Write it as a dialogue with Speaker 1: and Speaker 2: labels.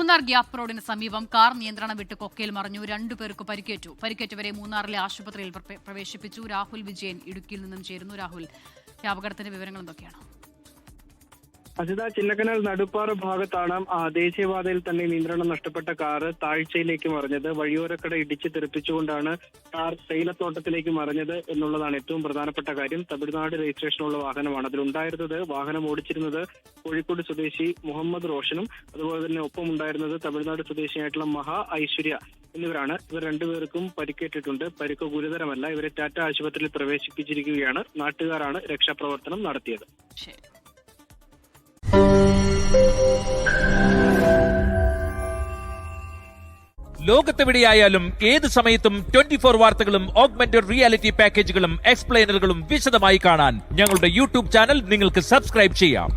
Speaker 1: Munnar gap റോഡിന് സമീപം car നിയന്ത്രണം വിട്ട് കൊക്കയിൽ മറിഞ്ഞു. 2 പേർക്ക് പരിക്കേറ്റു. പരിക്കേറ്റവരെ മൂന്നാറിലെ ആശുപത്രിയിൽ പ്രവേശിപ്പിച്ചു. രാഹുൽ വിജയൻ ഇടുക്കിയിൽ നിന്നും ചേരുന്നു. രാഹുൽ, അപകടത്തിന്റെ വിവരങ്ങൾ എന്തൊക്കെയാണ്?
Speaker 2: അജിത, ചിന്നക്കനാൽ നടുപ്പാറ ഭാഗത്താണ് ദേശീയപാതയിൽ തന്നെ നിയന്ത്രണം നഷ്ടപ്പെട്ട കാറ് താഴ്ചയിലേക്ക് മറിഞ്ഞത്. വഴിയോരക്കട ഇടിച്ച് തെറിപ്പിച്ചുകൊണ്ടാണ് കാർ തേയിലത്തോട്ടത്തിലേക്ക് മറിഞ്ഞത് എന്നുള്ളതാണ് ഏറ്റവും പ്രധാനപ്പെട്ട കാര്യം. തമിഴ്നാട് രജിസ്ട്രേഷനുള്ള വാഹനമാണ് അതിലുണ്ടായിരുന്നത്. വാഹനം ഓടിച്ചിരുന്നത് കോഴിക്കോട് സ്വദേശി മുഹമ്മദ് റോഷനും അതുപോലെ തന്നെ ഒപ്പമുണ്ടായിരുന്നത് തമിഴ്നാട് സ്വദേശിയായിട്ടുള്ള മഹാ ഐശ്വര്യ എന്നിവരാണ്. ഇവർ രണ്ടുപേർക്കും പരിക്കേറ്റിട്ടുണ്ട്. പരിക്ക് ഗുരുതരമല്ല. ഇവരെ ടാറ്റ ആശുപത്രിയിൽ പ്രവേശിപ്പിച്ചിരിക്കുകയാണ്. നാട്ടുകാരാണ് രക്ഷാപ്രവർത്തനം നടത്തിയത്.
Speaker 3: ലോകത്തെവിടെയായാലും ഏത് സമയത്തും 24 വാർത്തകളും ഓഗ്മെന്റഡ് റിയാലിറ്റി പാക്കേജുകളും എക്സ്പ്ലെയിനറുകളും വിശദമായി കാണാൻ ഞങ്ങളുടെ യൂട്യൂബ് ചാനൽ നിങ്ങൾക്ക് സബ്സ്ക്രൈബ് ചെയ്യാം.